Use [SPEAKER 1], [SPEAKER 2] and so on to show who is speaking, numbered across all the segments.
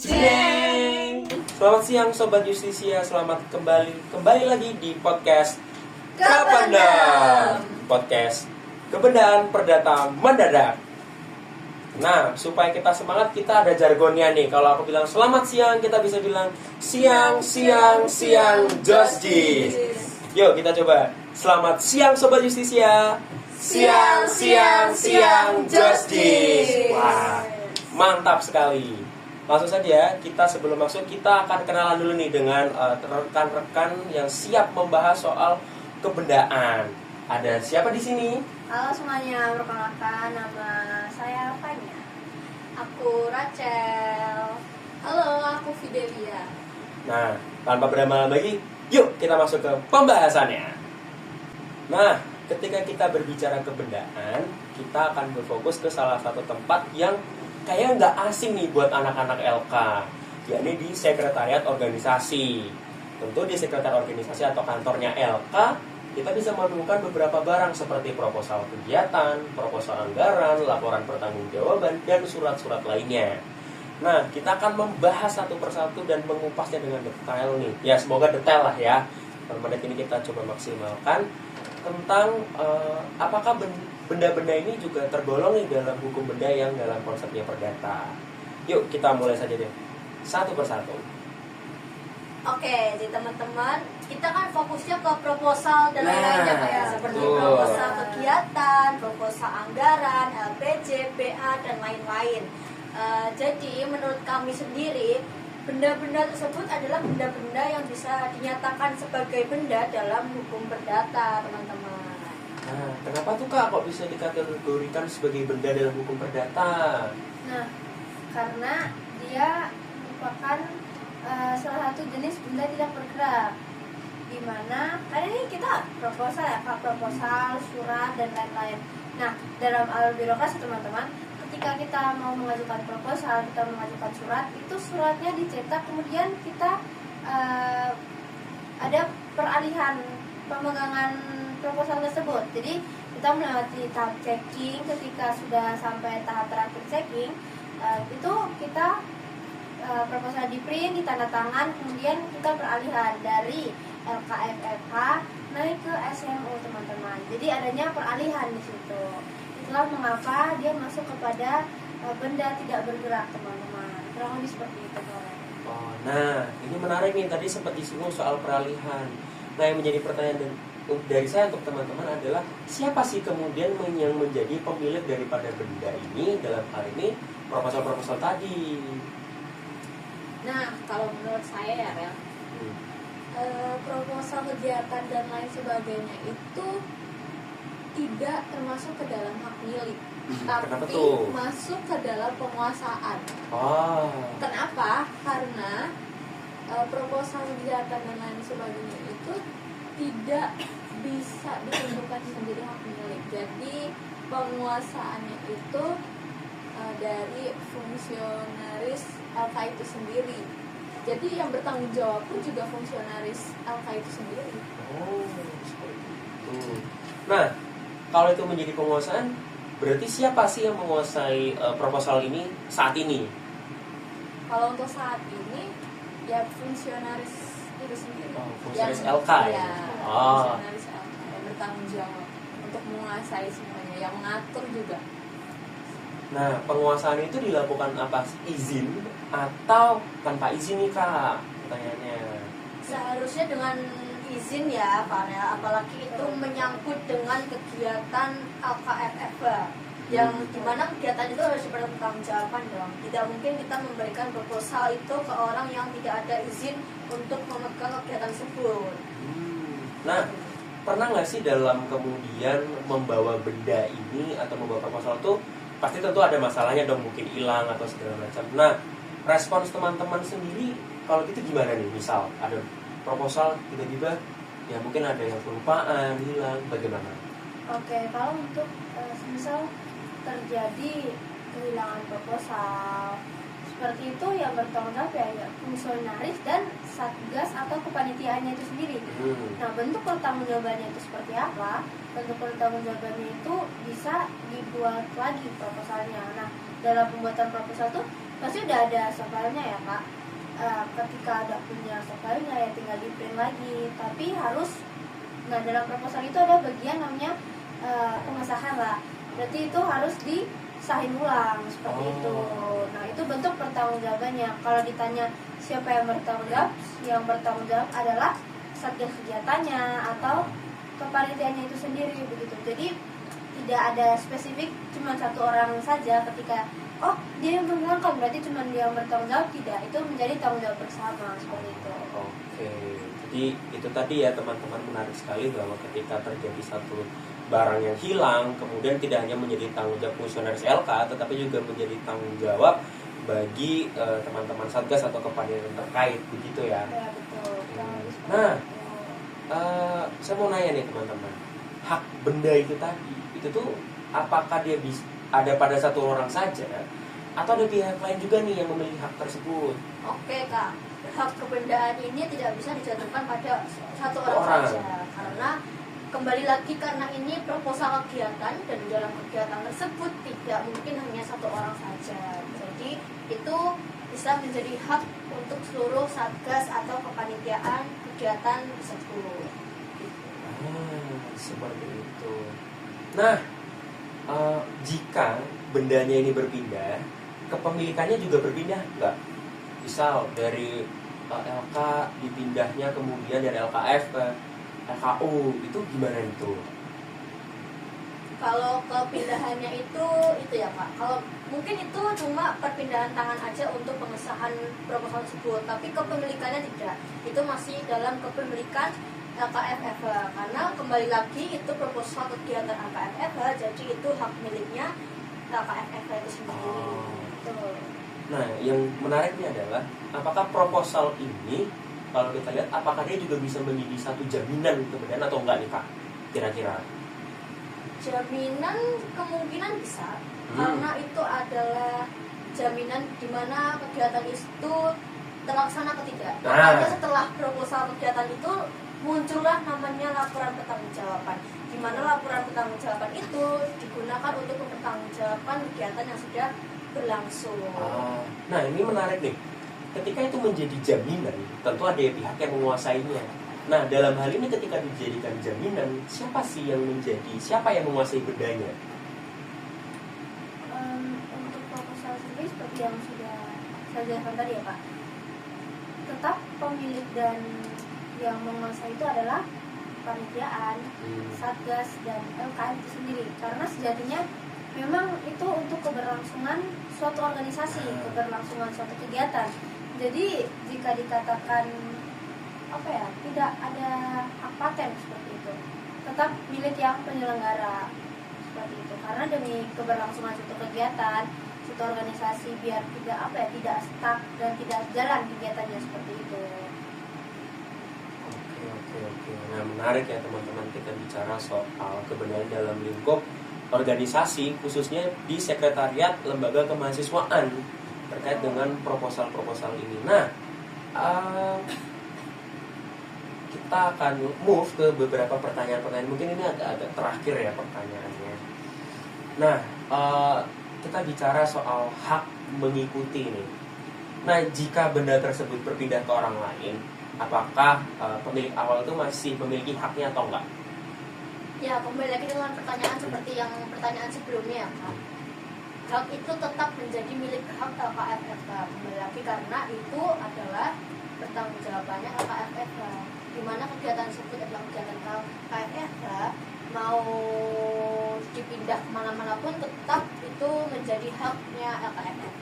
[SPEAKER 1] Jeng. Selamat siang Sobat Justisia, selamat kembali lagi di podcast Kapandam. Podcast Kebendaan Perdata Mendadak. Nah, supaya kita semangat, kita ada jargonnya nih. Kalau aku bilang selamat siang, kita bisa bilang siang Josjis. Yuk kita coba. Selamat siang Sobat Justisia. Siang Josjis. Wah, mantap sekali. Langsung saja, kita sebelum masuk, kita akan kenalan dulu nih dengan rekan-rekan yang siap membahas soal kebendaan. Ada siapa di sini?
[SPEAKER 2] Halo semuanya, perkenalkan nama saya Fanya. Aku Rachel. Halo, aku Fidelia.
[SPEAKER 1] Nah, tanpa berlama-lama lagi, yuk kita masuk ke pembahasannya. Nah, ketika kita berbicara kebendaan, kita akan berfokus ke salah satu tempat yang kayaknya nggak asing nih buat anak-anak LK, yakni di sekretariat organisasi. Tentu di sekretariat organisasi atau kantornya LK, kita bisa menemukan beberapa barang seperti proposal kegiatan, proposal anggaran, laporan pertanggungjawaban, dan surat-surat lainnya. Nah, kita akan membahas satu persatu dan mengupasnya dengan detail nih. Ya, semoga detail lah ya. Per menit ini kita coba maksimalkan tentang apakah benda-benda ini juga tergolong nih dalam hukum benda yang dalam konsepnya perdata. Yuk kita mulai saja deh, satu persatu.
[SPEAKER 2] Oke, jadi teman-teman, kita kan fokusnya ke proposal dan lain-lainnya kayak seperti proposal kegiatan, proposal anggaran, LPJ, PA, dan lain-lain. Jadi menurut kami sendiri, benda-benda tersebut adalah benda-benda yang bisa dinyatakan sebagai benda dalam hukum perdata, teman-teman.
[SPEAKER 1] Nah, kenapa tuh Kak kok bisa dikategorikan sebagai benda dalam hukum perdata?
[SPEAKER 3] Nah, karena dia merupakan salah satu jenis benda tidak bergerak, di mana kan ini kita proposal ya, proposal, surat dan lain-lain. Nah, dalam alur birokrasi teman-teman, ketika kita mau mengajukan proposal, kita mengajukan surat, itu suratnya dicetak, kemudian kita ada peralihan pemegangan proposal tersebut. Jadi kita melewati tahap checking. Ketika sudah sampai tahap terakhir checking, itu kita proposal di print, ditandatangan, kemudian kita peralihan dari LKFFH naik ke SMU teman-teman. Jadi adanya peralihan di situ. Itulah mengapa dia masuk kepada benda tidak bergerak teman-teman. Kurang lebih seperti itu.
[SPEAKER 1] Oh, nah ini menarik nih, tadi sempat disinggung soal peralihan. Nah, yang menjadi pertanyaan dari saya untuk teman-teman adalah siapa sih kemudian yang menjadi pemilik daripada benda ini, dalam hal ini proposal-proposal tadi?
[SPEAKER 2] Nah, kalau menurut saya ya, Rel, proposal kegiatan dan lain sebagainya itu tidak termasuk ke dalam hak milik,
[SPEAKER 1] Kenapa
[SPEAKER 2] tapi
[SPEAKER 1] tuh?
[SPEAKER 2] masuk ke dalam penguasaan.
[SPEAKER 1] Oh.
[SPEAKER 2] Kenapa? Karena proposal kegiatan dan lain sebagainya itu tidak bisa ditentukan sendiri hak milik. Jadi penguasaannya itu dari fungsionaris LK itu sendiri. Jadi yang bertanggung jawab pun juga fungsionaris LK itu sendiri.
[SPEAKER 1] Oh, seperti itu. Nah, kalau itu menjadi penguasaan, berarti siapa sih yang menguasai proposal ini saat ini?
[SPEAKER 2] Kalau untuk saat ini, ya fungsionaris itu sendiri.
[SPEAKER 1] Oh, fungsionaris
[SPEAKER 2] yang,
[SPEAKER 1] LK ya? Oh.
[SPEAKER 2] Fungsionaris LK yang bertanggung jawab untuk menguasai semuanya, yang mengatur juga.
[SPEAKER 1] Nah, penguasaan itu dilakukan apa? Izin atau tanpa izin nih Kak? Pertanyaannya.
[SPEAKER 2] Seharusnya dengan izin ya, karena apalagi itu menyangkut dengan kegiatan LKFF yang dimana kegiatan itu harus dipertanggungjawabkan dong. Tidak mungkin kita memberikan proposal itu ke orang yang tidak ada izin untuk memegang kegiatan tersebut.
[SPEAKER 1] Nah, pernah nggak sih dalam kemudian membawa benda ini atau membawa proposal itu pasti tentu ada masalahnya dong, mungkin hilang atau segala macam. Nah, respons teman-teman sendiri kalau gitu gimana nih? Misal ada proposal tiba-tiba ya mungkin ada yang kelupaan, hilang, bagaimana?
[SPEAKER 3] Oke, kalau untuk misal terjadi kehilangan proposal seperti itu, yang bertanggung jawab ya fungsionaris dan satgas atau kepanitiaannya itu sendiri. Nah, bentuk pertanggungjawabannya itu seperti apa? Bentuk pertanggungjawabannya itu bisa dibuat lagi proposalnya. Nah, dalam pembuatan proposal itu pasti udah ada softwarenya ya Kak. Ketika udah punya softwarenya ya tinggal di print lagi, tapi harus, nah dalam proposal itu ada bagian namanya pengesahan lah, berarti itu harus disahin ulang seperti itu. Nah itu bentuk pertanggungjawabannya. Kalau ditanya siapa yang bertanggung jawab adalah satgas kegiatannya atau kepanitiaannya itu sendiri begitu. Jadi tidak ada spesifik cuma satu orang saja ketika dia yang mengangkat berarti cuma dia yang bertanggung jawab, tidak, itu menjadi tanggung jawab bersama seperti itu.
[SPEAKER 1] Oke, jadi itu tadi ya teman-teman, menarik sekali bahwa ketika terjadi satu barang yang hilang, kemudian tidak hanya menjadi tanggung jawab fungsionaris LK, tetapi juga menjadi tanggung jawab bagi teman-teman satgas atau kepanitiaan terkait, begitu ya.
[SPEAKER 3] Ya betul.
[SPEAKER 1] Nah, saya mau nanya nih teman-teman, hak benda itu tadi, itu tuh apakah dia bisa ada pada satu orang saja, atau ada pihak lain juga nih yang memiliki hak tersebut?
[SPEAKER 2] Oke Kak, hak kebendaan ini tidak bisa dijatuhkan pada satu orang saja, karena kembali lagi karena ini proposal kegiatan dan dalam kegiatan tersebut tidak mungkin hanya satu orang saja. Jadi itu bisa menjadi hak untuk seluruh satgas atau kepanitiaan kegiatan tersebut.
[SPEAKER 1] Seperti itu. Nah, jika bendanya ini berpindah, kepemilikannya juga berpindah nggak? Misal dari LK dipindahnya kemudian dari LKF ke LKU, itu gimana itu?
[SPEAKER 2] Kalau kepindahannya itu ya Pak. Kalau mungkin itu cuma perpindahan tangan aja untuk pengesahan proposal tersebut, tapi kepemilikannya tidak. Itu masih dalam kepemilikan LKFF, karena kembali lagi itu proposal kegiatan LKFF, jadi itu hak miliknya LKFF itu sendiri.
[SPEAKER 1] Nah, yang menariknya adalah apakah proposal ini, kalau kita lihat, apakah dia juga bisa menjadi satu jaminan kemudian atau enggak nih Kak? Kira-kira?
[SPEAKER 2] Jaminan kemungkinan bisa, karena itu adalah jaminan di mana kegiatan itu terlaksana atau tidak. Makanya setelah proposal kegiatan itu muncullah namanya laporan pertanggungjawaban, di mana laporan pertanggungjawaban itu digunakan untuk mempertanggungjawabkan kegiatan yang sudah berlangsung.
[SPEAKER 1] Nah, ini menarik nih. Ketika itu menjadi jaminan, tentu ada pihak yang menguasainya. Nah, dalam hal ini ketika dijadikan jaminan, siapa yang menguasai bendanya?
[SPEAKER 3] Untuk proposal sendiri seperti yang sudah saya jelaskan tadi ya Pak, tetap pemilik dan yang menguasai itu adalah kepanitiaan, satgas dan LKM itu sendiri, karena sejatinya memang itu untuk keberlangsungan suatu organisasi, keberlangsungan suatu kegiatan. Jadi jika dikatakan tidak ada hak paten seperti itu, tetap milik yang penyelenggara seperti itu, karena demi keberlangsungan suatu kegiatan, suatu organisasi biar tidak stuck dan tidak jalan kegiatannya seperti itu.
[SPEAKER 1] Oke. Nah, menarik ya teman-teman, kita bicara soal kebenaran dalam lingkup organisasi, khususnya di sekretariat lembaga kemahasiswaan terkait dengan proposal-proposal ini. Nah, kita akan move ke beberapa pertanyaan-pertanyaan. Mungkin ini agak terakhir ya pertanyaannya. Nah, kita bicara soal hak mengikuti ini. Nah, jika benda tersebut berpindah ke orang lain, apakah pemilik awal itu masih memiliki haknya atau enggak?
[SPEAKER 2] Ya, kembali lagi dengan pertanyaan seperti yang pertanyaan sebelumnya kan. Hak itu tetap menjadi milik hak LKFF, kembali lagi karena itu adalah pertanggungjawabannya LKFF, di mana kegiatan tersebut adalah kegiatan LKFF, mau dipindah kemana-mana pun tetap itu menjadi haknya LKFF.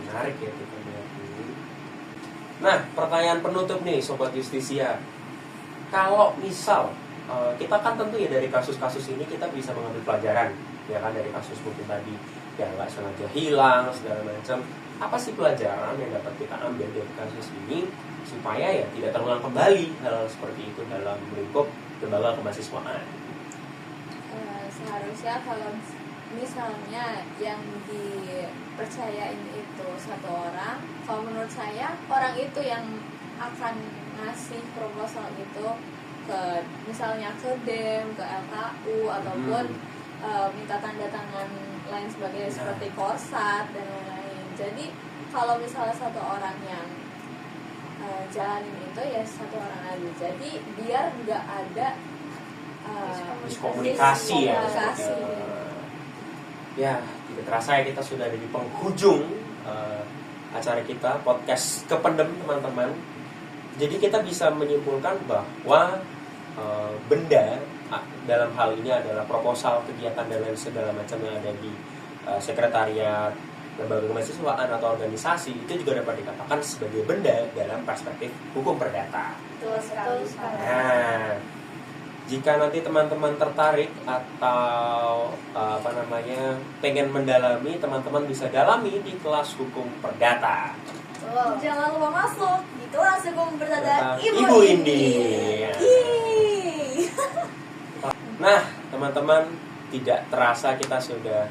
[SPEAKER 1] Menarik ya kita lihat ini. Nah, pertanyaan penutup nih Sobat Justisia. Kalau misal kita kan tentu ya dari kasus-kasus ini kita bisa mengambil pelajaran, ya kan, dari kasus mungkin tadi yang nggak sengaja hilang segala macam. Apa sih pelajaran yang dapat kita ambil dari kasus ini supaya ya tidak terulang kembali hal seperti itu dalam lingkup lembaga kemahasiswaan?
[SPEAKER 4] Seharusnya kalau misalnya yang dipercayain itu satu orang, kalau menurut saya orang itu yang akan ngasih proposal itu ke misalnya ke DEM, ke LKU ataupun minta tanda tangan lain sebagainya seperti korsat dan lain-lain. Jadi kalau misalnya satu orang yang jalanin itu ya satu orang aja. Jadi biar nggak ada
[SPEAKER 1] miskomunikasi ya.
[SPEAKER 4] miskomunikasi.
[SPEAKER 1] Ya, tidak terasa ya kita sudah ada di penghujung acara kita podcast Kependem teman-teman. Jadi kita bisa menyimpulkan bahwa benda dalam hal ini adalah proposal kegiatan dan lain segala macam yang ada di sekretariat lembaga kemahasiswaan atau organisasi itu juga dapat dikatakan sebagai benda dalam perspektif hukum perdata.
[SPEAKER 2] Betul sekali.
[SPEAKER 1] Nah, jika nanti teman-teman tertarik atau pengen mendalami, teman-teman bisa dalami di kelas hukum perdata.
[SPEAKER 2] Jangan lupa masuk di kelas hukum perdata
[SPEAKER 1] Ibu Indi.
[SPEAKER 2] Yeay.
[SPEAKER 1] Nah, teman-teman, tidak terasa kita sudah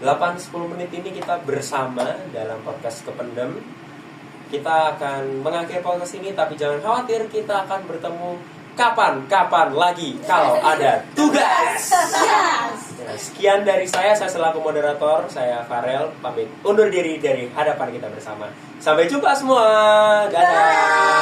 [SPEAKER 1] 8-10 menit ini kita bersama dalam podcast Kependem. Kita akan mengakhiri podcast ini, tapi jangan khawatir, kita akan bertemu kapan lagi kalau ada tugas. Nah, sekian dari saya selaku moderator, saya Farel, pamit undur diri dari hadapan kita bersama. Sampai jumpa semua. Dadah.